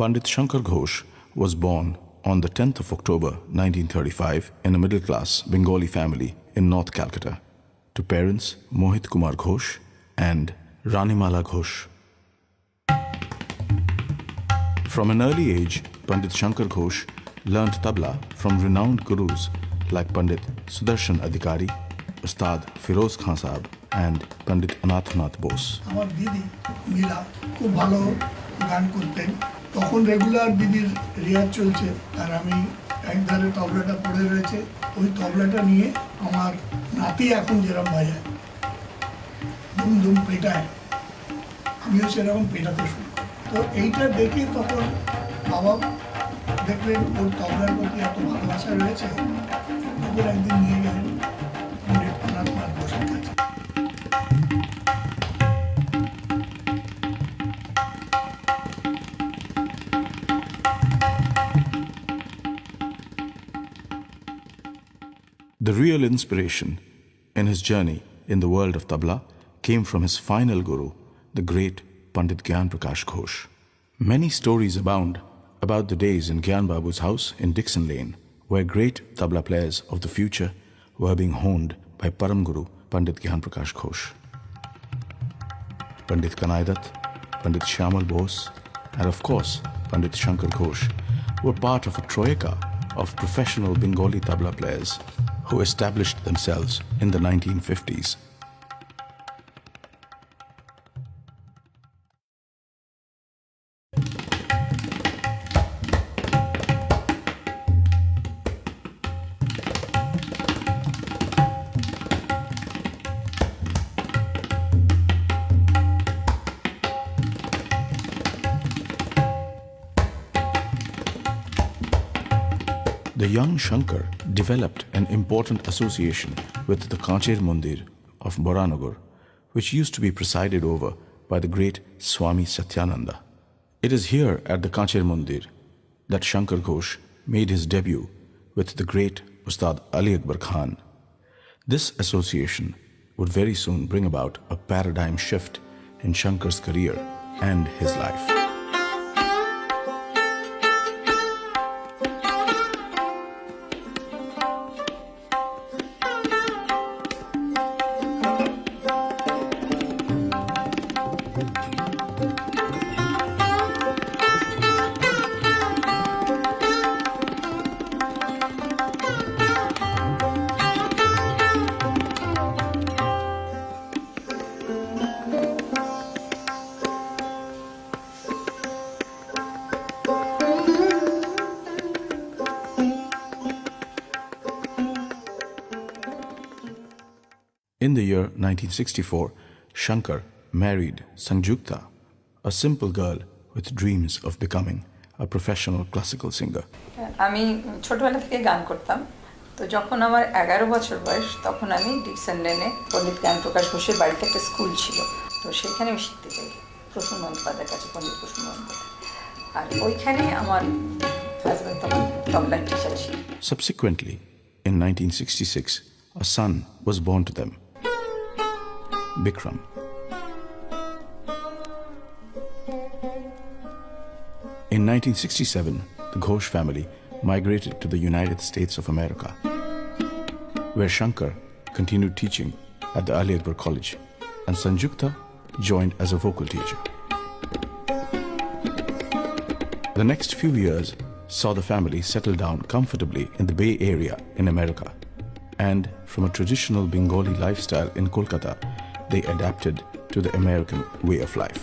Pandit Shankar Ghosh was born on the 10th of October 1935 in a middle-class Bengali family in North Calcutta to parents Mohit Kumar Ghosh and Ranimala Ghosh. From an early age, Pandit Shankar Ghosh learnt tabla from renowned gurus like Pandit Sudarshan Adhikari, Ustad Feroz Khan Sahab and Pandit Anathnath Bose. আমার দিদি মীরা খুব ভালো গান করতেন। তখন regular দিদির রিয়াজ চলছে আর আমি একধারে তবলাটা পড়ে রয়েছে, ওই তবলাটা নিয়ে আমার নাতি এখন যেরকম বাজায় ধুম ধুম পেটায়, আমিও সেরকম পেটাতে শুরু করি। তো এইটা দেখে তখন বাবা দেখলেন ওর তবলার প্রতি এত ভালোবাসা রয়েছে, তখন একদিন নিয়ে গেলেন পণ্ডিত অনাথনাথ বোসের কাছে। The real inspiration in his journey in the world of tabla came from his final guru, the great Pandit Gyan Prakash Ghosh. Many stories abound about the days in Gyan Babu's house in Dixon Lane, where great tabla players of the future were being honed by Param Guru Pandit Gyan Prakash Ghosh. Pandit Kanaidat, Pandit Shamal Bose, and of course Pandit Shankar Ghosh were part of a troika of professional Bengali tabla players who established themselves in the 1950s. The young Shankar developed an important association with the Kancher Mandir of Boranagar, which used to be presided over by the great Swami Satyananda. It is here at the Kancher Mandir that Shankar Ghosh made his debut with the great Ustad Ali Akbar Khan. This association would very soon bring about a paradigm shift in Shankar's career and his life. In the year 1964, Shankar married Sanjukta, a simple girl with dreams of becoming a professional classical singer. আমি ছোটবেলা থেকে গান করতাম, তো যখন আমার 11 বছর বয়স তখন আমি ডিকসন লেনে পণ্ডিত জ্ঞান প্রকাশ ঘোষের বাড়িতে একটা স্কুল ছিল, তো সেখানে আমি শিখতে যাই প্রসূন বন্দ্যোপাধ্যায়ের কাছে, পণ্ডিত প্রসূন বন্দ্যোপাধ্যায়, আর ওইখানে আমার হাজব্যান্ড তখন তবলার টিচার ছিল। Subsequently, in 1966, a son was born to them, Bickram. In 1967, the Ghosh family migrated to the United States of America, where Shankar continued teaching at the Ali Akbar College and Sanjukta joined as a vocal teacher. The next few years saw the family settle down comfortably in the Bay Area in America, and from a traditional Bengali lifestyle in Kolkata, they adapted to the American way of life.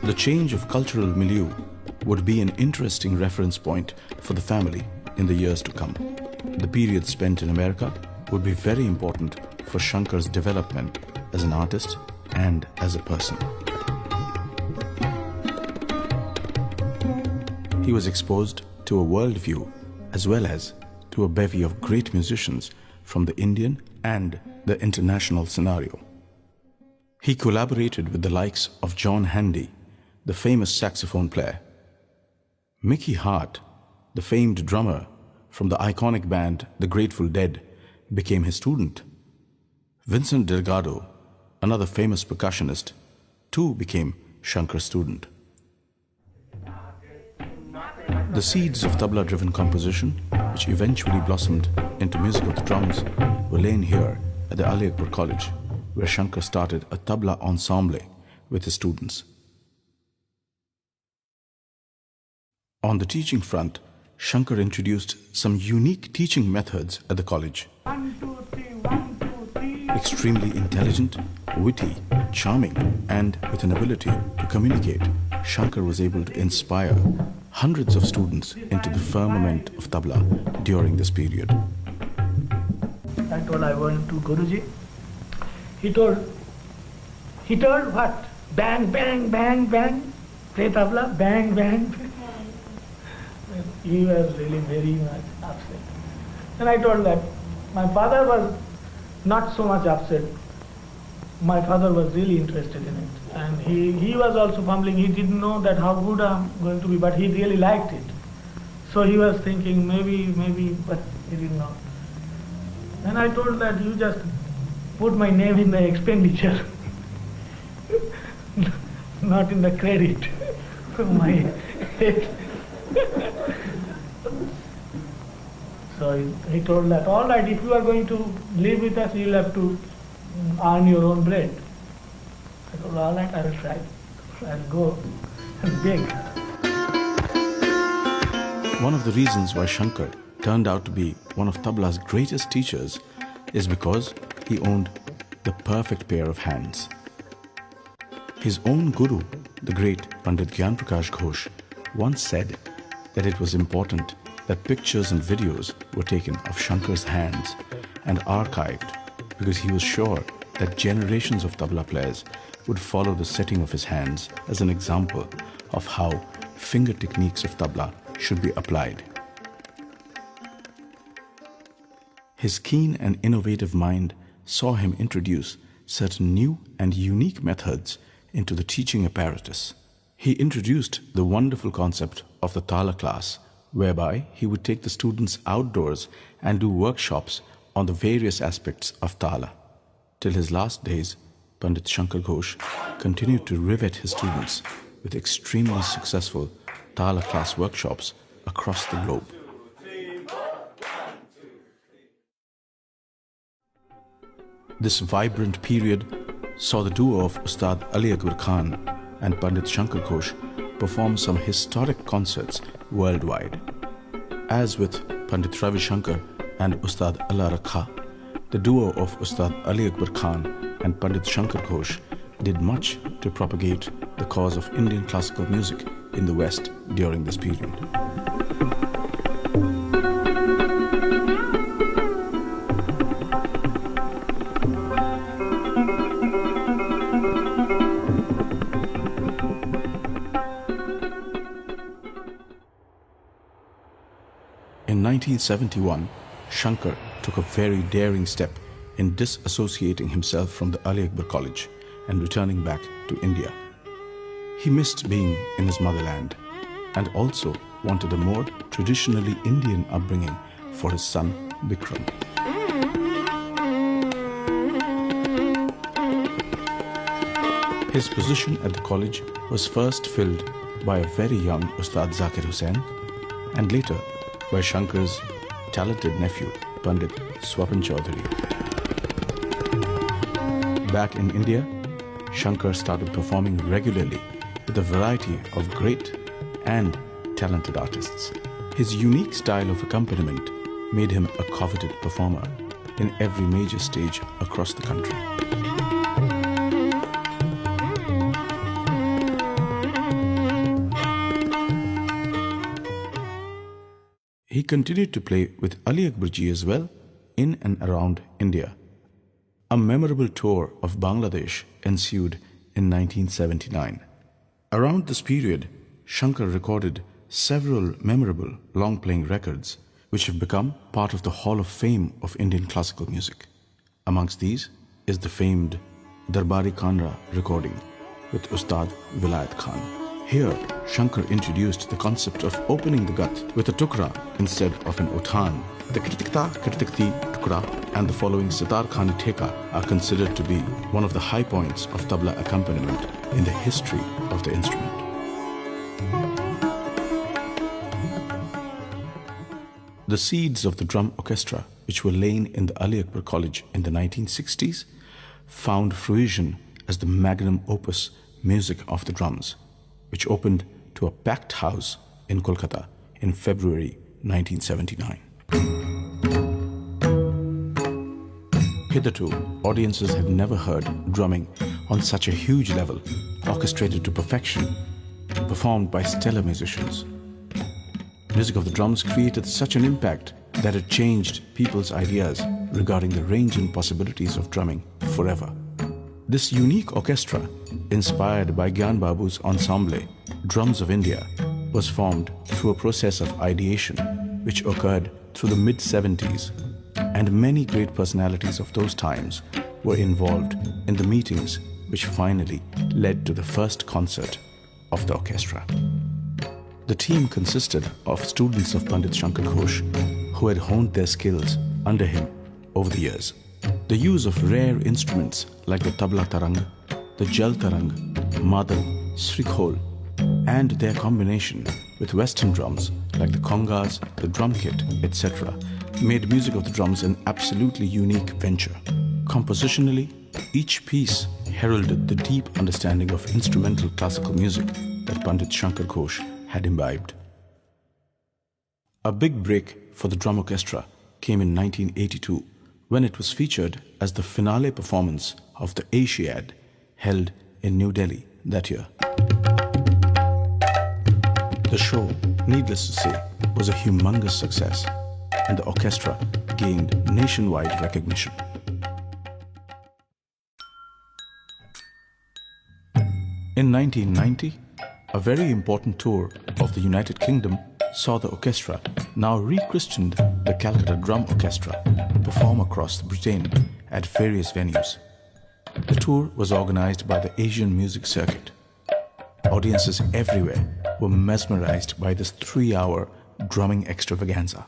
The change of cultural milieu would be an interesting reference point for the family in the years to come. The period spent in America would be very important for Shankar's development as an artist and as a person. He was exposed to a worldview as well as to a bevy of great musicians from the Indian and the international scenario. He collaborated with the likes of John Handy, the famous saxophone player, Mickey Hart, the famed drummer from the iconic band The Grateful Dead, became his student. Vincent Delgado, another famous percussionist, too became Shankar's student. The seeds of tabla-driven composition, which eventually blossomed into music of the drums, were lain here at the Ali Akbar College, where Shankar started a tabla ensemble with his students. On the teaching front, Shankar introduced some unique teaching methods at the college. 1, 2, 3, 1, 2, 3. Extremely intelligent, witty, charming, and with an ability to communicate, Shankar was able to inspire hundreds of students into the firmament of tabla during this period. I told I went to Guruji. He told what? Bang, bang, bang, bang. Play tabla, bang, bang. He was really very much upset. And I told that my father was not so much upset. My father was really interested in it. And he was also fumbling. He didn't know that how good I'm going to be, but he really liked it. So he was thinking maybe, but he didn't know. And I told that you just put my name in the expenditure, not in the credit. My head. So he told that, all right, if you are going to live with us, you'll have to earn your own bread. I told, all right, I will try. I'll go and beg. One of the reasons why Shankar turned out to be one of tabla's greatest teachers is because he owned the perfect pair of hands. His own guru, the great Pandit Prakash Ghosh, once said that it was important that pictures and videos were taken of Shankar's hands and archived because he was sure that generations of tabla players would follow the setting of his hands as an example of how finger techniques of tabla should be applied. His keen and innovative mind saw him introduce certain new and unique methods into the teaching apparatus. He introduced the wonderful concept of the Tala class, whereby he would take the students outdoors and do workshops on the various aspects of Tala. Till his last days, Pandit Shankar Ghosh continued to rivet his students with extremely successful Tala class workshops across the globe. This vibrant period saw the duo of Ustad Ali Akbar Khan and Pandit Shankar Ghosh perform some historic concerts worldwide. As with Pandit Ravi Shankar and Ustad Allah Rakha, the duo of Ustad Ali Akbar Khan and Pandit Shankar Ghosh did much to propagate the cause of Indian classical music in the West during this period. In 1971, Shankar took a very daring step in disassociating himself from the Ali Akbar College and returning back to India. He missed being in his motherland and also wanted a more traditionally Indian upbringing for his son Bickram. His position at the college was first filled by a very young Ustad Zakir Hussain and later by Shankar's talented nephew, Pandit Swapan Chaudhary. Back in India, Shankar started performing regularly with a variety of great and talented artists. His unique style of accompaniment made him a coveted performer in every major stage across the country. He continued to play with Ali Akbar Ji as well in and around India. A memorable tour of Bangladesh ensued in 1979. Around this period, Shankar recorded several memorable long-playing records which have become part of the Hall of Fame of Indian classical music. Amongst these is the famed Darbari Kanra recording with Ustad Vilayat Khan. Here, Shankar introduced the concept of opening the gut with a tukra instead of an uthan. The kritikta, kritikti, tukra and the following sitar khani theka are considered to be one of the high points of tabla accompaniment in the history of the instrument. The seeds of the drum orchestra, which were laid in the Ali Akbar College in the 1960s, found fruition as the magnum opus Music of the Drums, which opened to a packed house in Kolkata in February 1979. Hitherto, audiences had never heard drumming on such a huge level, orchestrated to perfection, performed by stellar musicians. Music of the Drums created such an impact that it changed people's ideas regarding the range and possibilities of drumming forever. This unique orchestra, inspired by Gyan Babu's ensemble, Drums of India, was formed through a process of ideation which occurred through the mid-70s, and many great personalities of those times were involved in the meetings which finally led to the first concert of the orchestra. The team consisted of students of Pandit Shankar Ghosh who had honed their skills under him over the years. The use of rare instruments like the Tabla tarang, the Jal tarang, Madal, Srikhol, and their combination with Western drums like the congas, the drum kit, etc., made Music of the Drums an absolutely unique venture. Compositionally, each piece heralded the deep understanding of instrumental classical music that Pandit Shankar Ghosh had imbibed. A big break for the drum orchestra came in 1982 when it was featured as the finale performance of the Asiad held in New Delhi that year. The show, needless to say, was a humongous success, and the orchestra gained nationwide recognition. In 1990, a very important tour of the United Kingdom saw the orchestra, now rechristened the Calcutta Drum Orchestra, perform across Britain at various venues. The tour was organized by the Asian Music Circuit. Audiences everywhere were mesmerized by this 3-hour drumming extravaganza.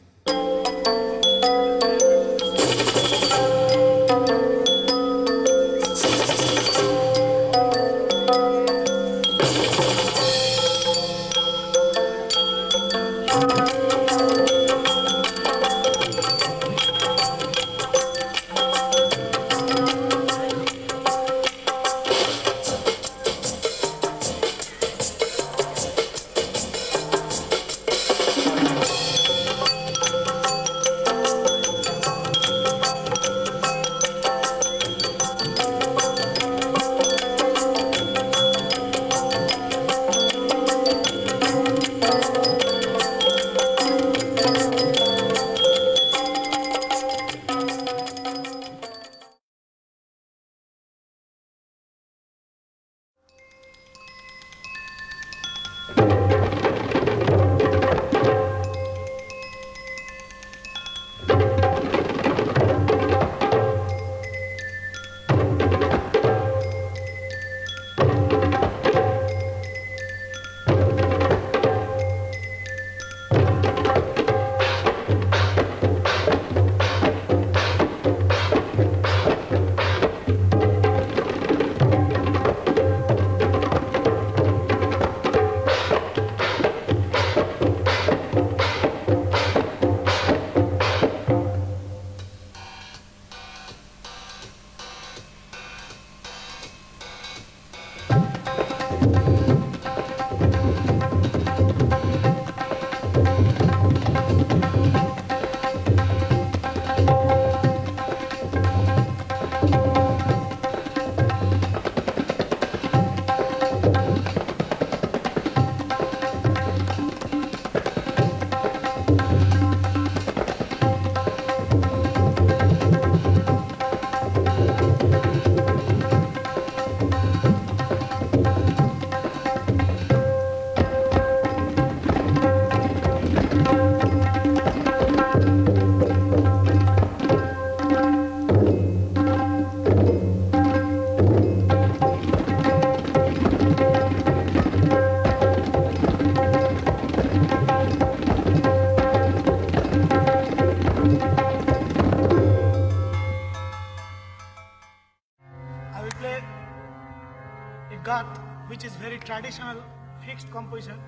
Which is very traditional fixed composition.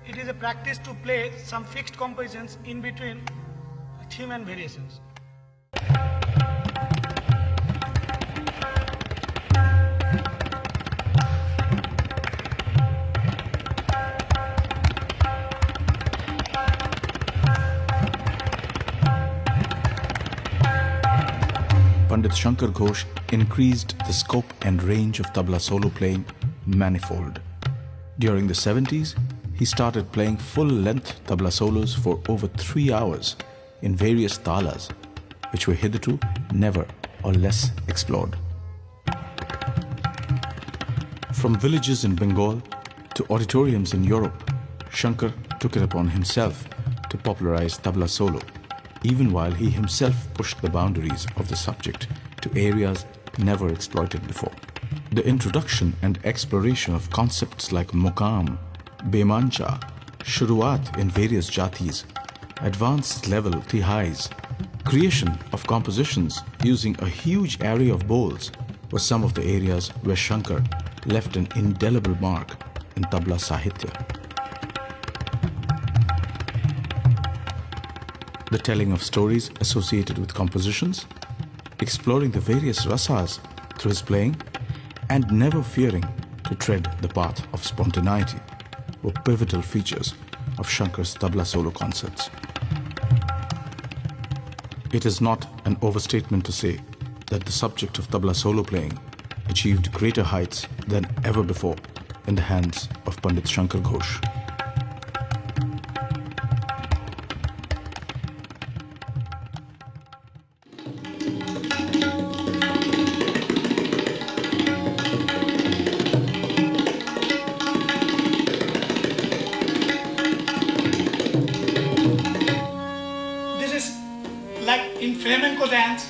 It is a practice to play some fixed compositions in between theme and variations. Pandit Shankar Ghosh increased the scope and range of tabla solo playing manifold. During the 70s, he started playing full-length tabla solos for over 3 hours in various talas, which were hitherto never or less explored. From villages in Bengal to auditoriums in Europe, Shankar took it upon himself to popularize tabla solo, even while he himself pushed the boundaries of the subject to areas never exploited before. The introduction and exploration of concepts like mukam, bemancha, shuruat in various jatis, advanced level tihais, creation of compositions using a huge array of bowls were some of the areas where Shankar left an indelible mark in tabla sahitya. The telling of stories associated with compositions, exploring the various rasas through his playing, and never fearing to tread the path of spontaneity were pivotal features of Shankar's tabla solo concerts. It is not an overstatement to say that the subject of tabla solo playing achieved greater heights than ever before in the hands of Pandit Shankar Ghosh. Flamenco dance.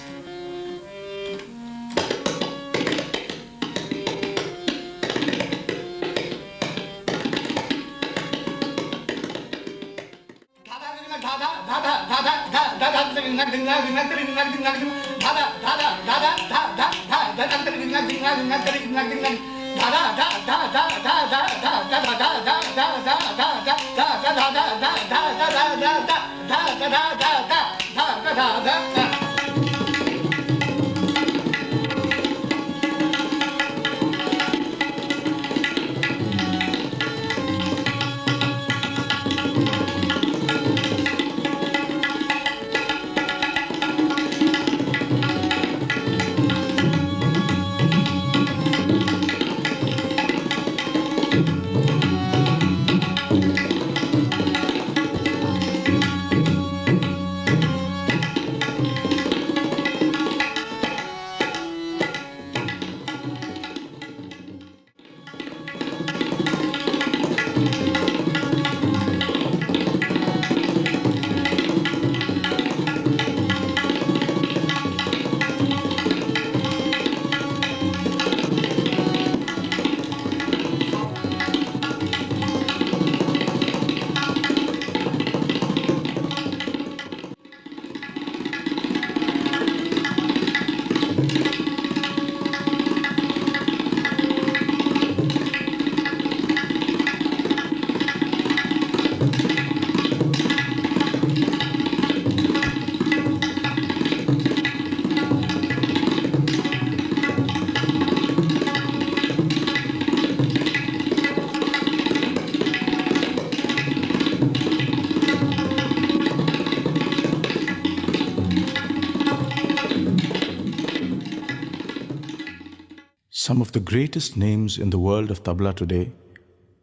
Some of the greatest names in the world of tabla today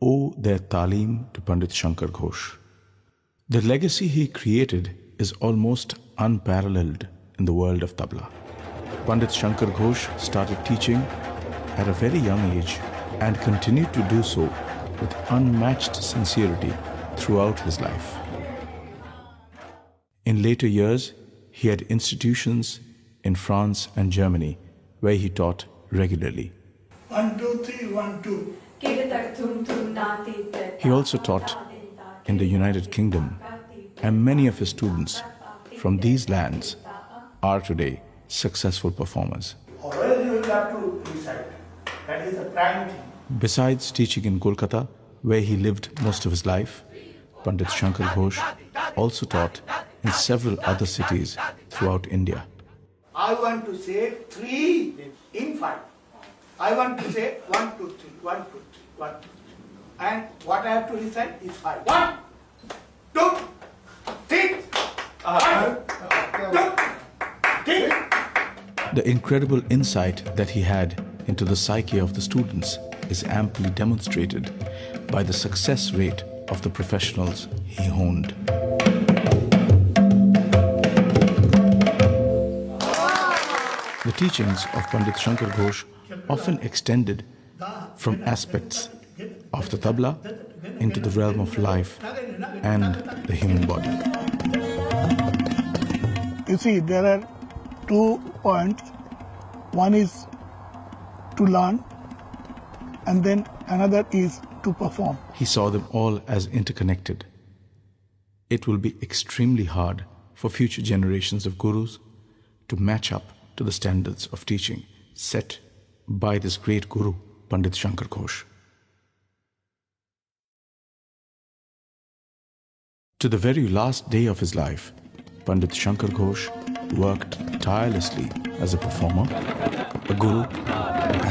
owe their taaleem to Pandit Shankar Ghosh. The legacy he created is almost unparalleled in the world of tabla. Pandit Shankar Ghosh started teaching at a very young age and continued to do so with unmatched sincerity throughout his life. In later years, he had institutions in France and Germany where he taught regularly. 1, 2, 3, 1, 2. He also taught in the United Kingdom, and many of his students from these lands are today successful performers. Always you will have to recite. That is the prime thing. Besides teaching in Kolkata, where he lived most of his life, Pandit Shankar Ghosh also taught in several other cities throughout India. I want to say 3 in 5. I want to say 1, 2, 3, 1, 2, 3, 1, 2, 3. And what I have to recite is 5. 1, 2, 3. 1, 2, 3. The incredible insight that he had into the psyche of the students is amply demonstrated by the success rate of the professionals he honed. The teachings of Pandit Shankar Ghosh often extended from aspects of the tabla into the realm of life and the human body. You see, there are 2 points. One is to learn, and then another is to perform. He saw them all as interconnected. It will be extremely hard for future generations of gurus to match up to the standards of teaching set by this great guru, Pandit Shankar Ghosh. To the very last day of his life, Pandit Shankar Ghosh worked tirelessly as a performer, a guru,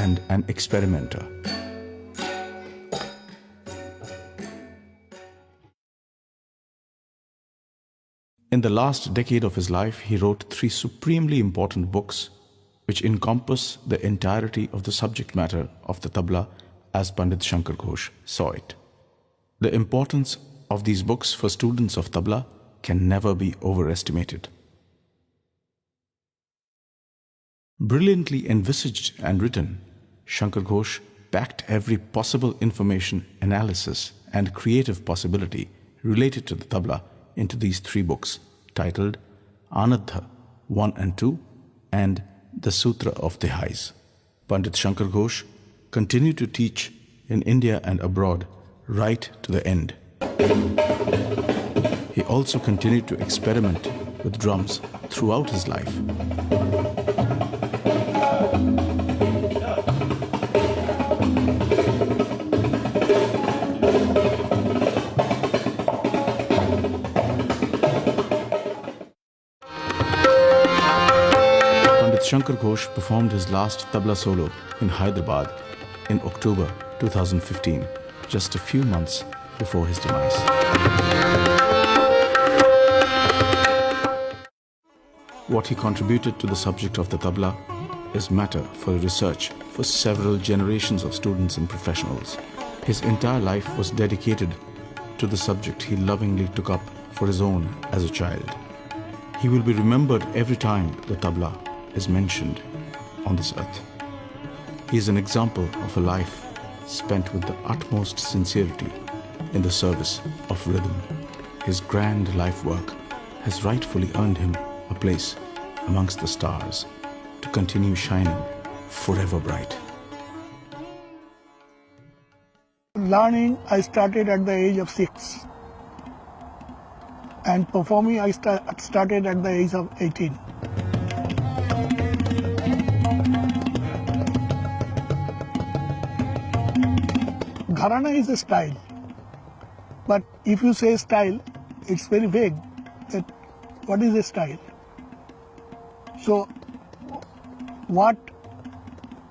and an experimenter. In the last decade of his life, he wrote 3 supremely important books which encompass the entirety of the subject matter of the tabla as Pandit Shankar Ghosh saw it. The importance of these books for students of tabla can never be overestimated. Brilliantly envisaged and written, Shankar Ghosh packed every possible information, analysis, and creative possibility related to the tabla into these 3 books titled Anadha 1 and 2 and The Sutra of Tihais. Pandit Shankar Ghosh continued to teach in India and abroad right to the end. He also continued to experiment with drums throughout his life. Shankar Ghosh performed his last tabla solo in Hyderabad in October 2015, just a few months before his demise. What he contributed to the subject of the tabla is matter for research for several generations of students and professionals. His entire life was dedicated to the subject he lovingly took up for his own as a child. He will be remembered every time the tabla is mentioned on this earth. He is an example of a life spent with the utmost sincerity in the service of rhythm. His grand life work has rightfully earned him a place amongst the stars to continue shining forever bright. Learning, I started at the age of 6. And performing, I started at the age of 18. Gharana is a style, but if you say style, it's very vague. That what is a style? So, what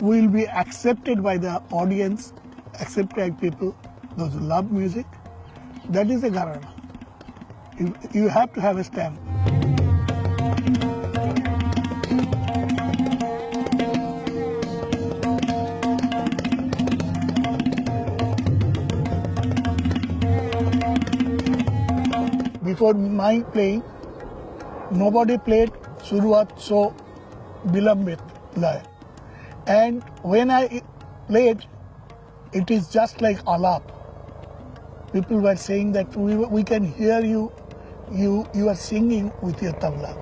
will be accepted by the audience, accepted by people, those who love music, that is a gharana. You have to have a stamp. Before my playing, nobody played Suruat so Bilambit lay. And when I played, it is just like alap. People were saying that we can hear you are singing with your tabla.